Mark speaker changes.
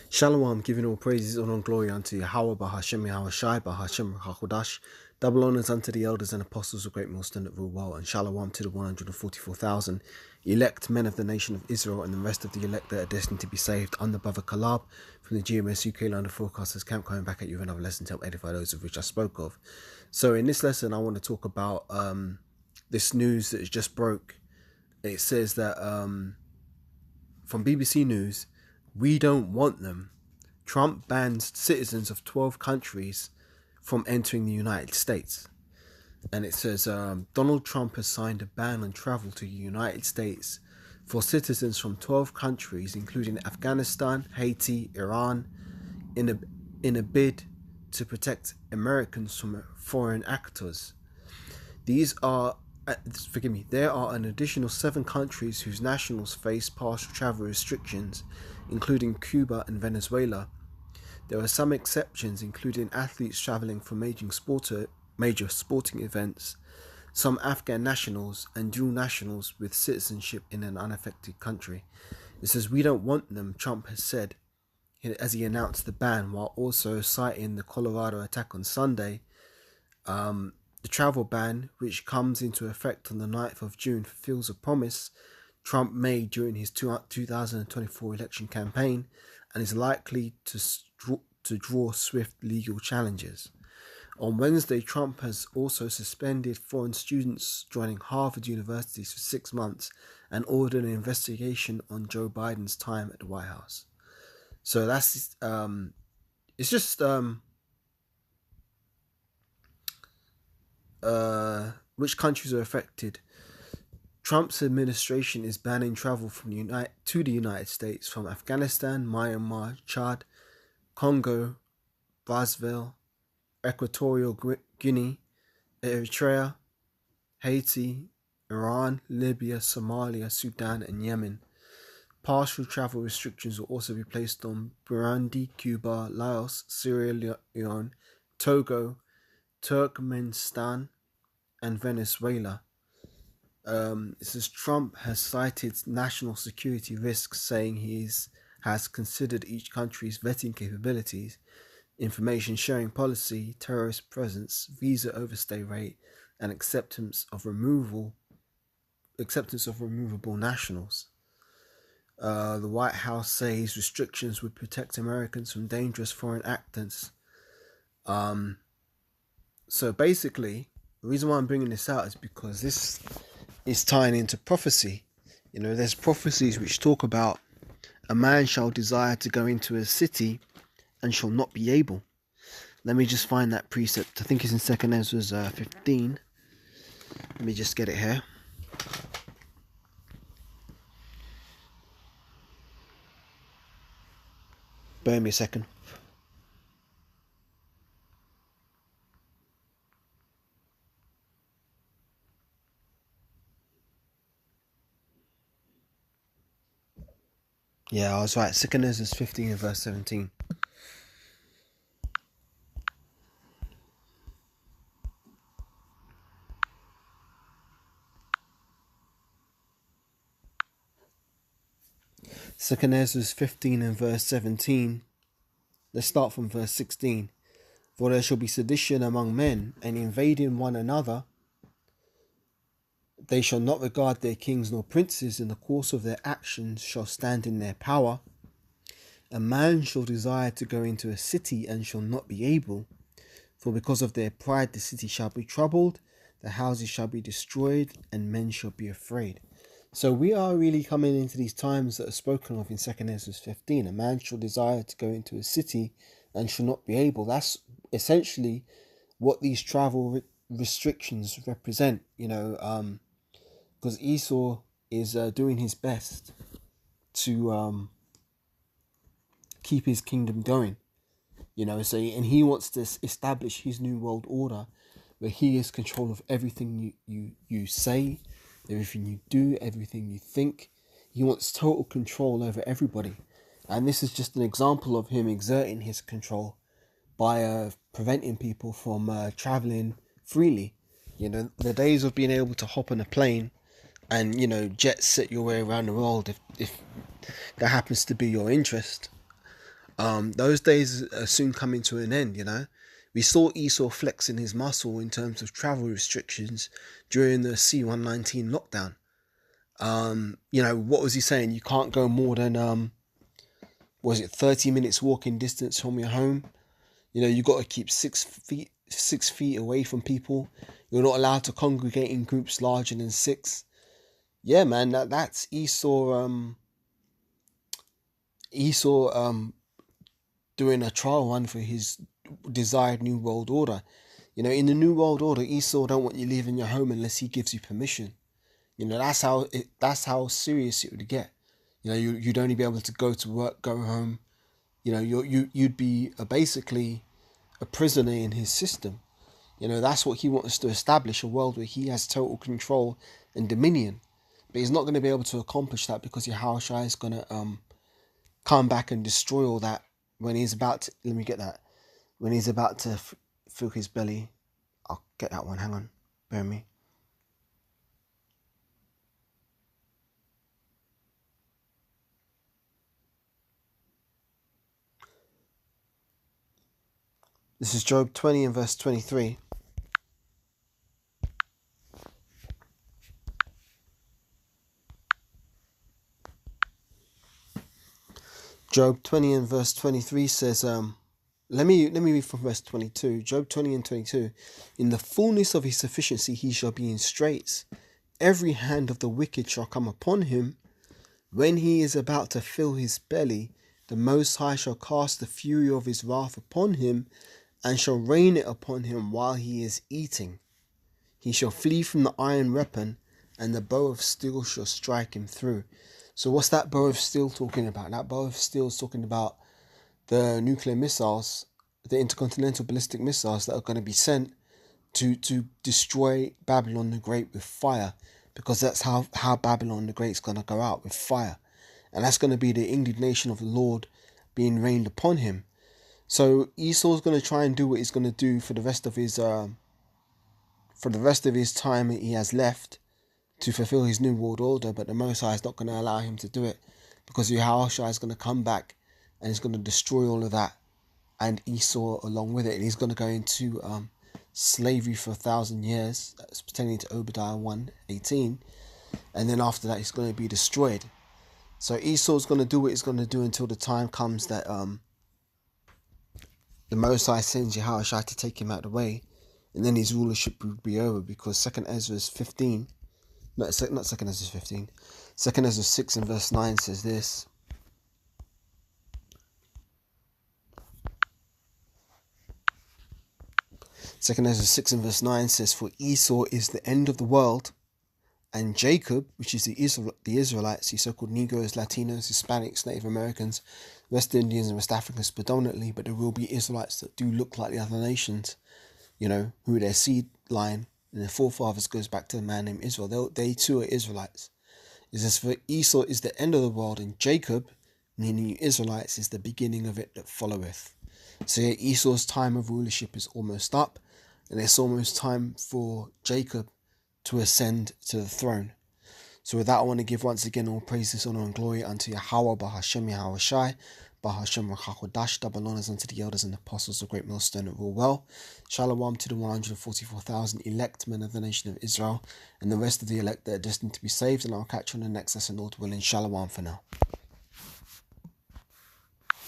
Speaker 1: Shalom, giving all praises, honor, and glory unto Yahweh, Bahashem, Yahweh Shai, Bahashem, Hachodash. Double honors unto the elders and apostles of great millstone that rule well, and shalom to the 144,000 elect men of the nation of Israel and the rest of the elect that are destined to be saved under Brother Kalab from the GMS UK London Forecasters Camp, coming back at you with another lesson to help edify those of which I spoke of. So in this lesson, I want to talk about this news that has just broke. It says that from BBC News, we don't want them. Trump bans citizens of 12 countries from entering the United States. And it says Donald Trump has signed a ban on travel to the United States for citizens from 12 countries, including Afghanistan, Haiti, Iran, in a bid to protect Americans from foreign actors. There are an additional 7 countries whose nationals face partial travel restrictions, including Cuba and Venezuela. There are some exceptions, including athletes traveling for major sporting events, some Afghan nationals, and dual nationals with citizenship in an unaffected country. It says, "We don't want them," Trump has said, as he announced the ban, while also citing the Colorado attack on Sunday. The travel ban, which comes into effect on the 9th of June, fulfills a promise Trump made during his 2024 election campaign and is likely to draw swift legal challenges. On Wednesday, Trump has also suspended foreign students joining Harvard universities for 6 months and ordered an investigation on Joe Biden's time at the White House. So that's it's just which countries are affected. Trump's administration is banning travel from to the United States from Afghanistan, Myanmar, Chad, Congo, Brazzaville, Equatorial Guinea, Eritrea, Haiti, Iran, Libya, Somalia, Sudan, and Yemen. Partial travel restrictions will also be placed on Burundi, Cuba, Laos, Sierra Leone, Togo, Turkmenistan, and Venezuela. It says Trump has cited national security risks, saying he has considered each country's vetting capabilities, information sharing policy, terrorist presence, visa overstay rate, and acceptance of removable nationals. The White House says restrictions would protect Americans from dangerous foreign actors. So basically, the reason why I'm bringing this out is because this is tying into prophecy. You know, there's prophecies which talk about a man shall desire to go into a city and shall not be able. Let me just find that precept. I think it's in 2nd Ezra 15. Let me just get it here. Bear me a second. Yeah, I was right. 2nd Ezra 15 and verse 17. Second Ezra 15 and verse 17. Let's start from verse 16. For there shall be sedition among men, and invading one another. They shall not regard their kings nor princes, in the course of their actions shall stand in their power. A man shall desire to go into a city and shall not be able, for because of their pride the city shall be troubled, the houses shall be destroyed, and men shall be afraid. So we are really coming into these times that are spoken of in 2nd Ezra 15. A man shall desire to go into a city and shall not be able. That's essentially what these travel restrictions represent, you know, because Esau is doing his best to keep his kingdom going, you know, so, and he wants to establish his new world order where he is control of everything you say, everything you do, everything you think. He wants total control over everybody. And this is just an example of him exerting his control by preventing people from traveling freely. You know, the days of being able to hop on a plane and, you know, jet set your way around the world, if that happens to be your interest, Those days are soon coming to an end, We saw Esau flexing his muscle in terms of travel restrictions during the C-119 lockdown. What was he saying? You can't go more than, 30 minutes walking distance from your home? You got to keep 6 feet away from people. You're not allowed to congregate in groups larger than 6. Yeah, man, that's Esau. Doing a trial run for his desired new world order. In the new world order, Esau don't want you leaving your home unless he gives you permission. That's how serious it would get. You'd only be able to go to work, go home. You'd be basically a prisoner in his system. That's what he wants to establish, a world where he has total control and dominion. But he's not going to be able to accomplish that because Yahushua is going to come back and destroy all that when he's about to, when he's about to fill his belly. I'll get that one, hang on, bear with me. This is Job 20 and verse 23. Job 20 and verse 23 says, let me read from verse 22. Job 20 and 22. In the fullness of his sufficiency he shall be in straits. Every hand of the wicked shall come upon him. When he is about to fill his belly, the Most High shall cast the fury of his wrath upon him, and shall rain it upon him while he is eating. He shall flee from the iron weapon, and the bow of steel shall strike him through. So what's that bow of steel talking about? That bow of steel is talking about the nuclear missiles, the intercontinental ballistic missiles that are going to be sent to destroy Babylon the Great with fire, because that's how Babylon the Great is going to go out, with fire. And that's going to be the indignation of the Lord being rained upon him. So Esau's going to try and do what he's going to do for the rest of his time he has left to fulfill his new world order, but the Most High is not going to allow him to do it, because Yahushua is going to come back and he's going to destroy all of that, and Esau along with it, and he's going to go into slavery for 1,000 years. That's pertaining to Obadiah 1:18, and then after that he's going to be destroyed. So Esau's going to do what he's going to do until the time comes that the Most High sends Yahushua to take him out of the way, and then his rulership will be over, because 2 Ezra 15, not 2 Ezra 15, 2 Ezra 6 and verse 9 says this. Second Ezra 6 and verse 9 says, for Esau is the end of the world, and Jacob, which is the Israelites, the so-called Negroes, Latinos, Hispanics, Native Americans, West Indians and West Africans predominantly, but there will be Israelites that do look like the other nations, who their seed line and their forefathers goes back to a man named Israel. They too are Israelites. It says, for Esau is the end of the world, and Jacob, meaning Israelites, is the beginning of it that followeth. So yeah, Esau's time of rulership is almost up, and it's almost time for Jacob to ascend to the throne. So with that, I want to give once again all praises, honor and glory unto Yahweh, Bahashem Yahushai, Bahashem Rachakodash, double honors unto the elders and apostles of Great Millstone that rule well. Shalom to the 144,000 elect men of the nation of Israel, and the rest of the elect that are destined to be saved, and I'll catch you on the next lesson, Lord willing. Shalom for now.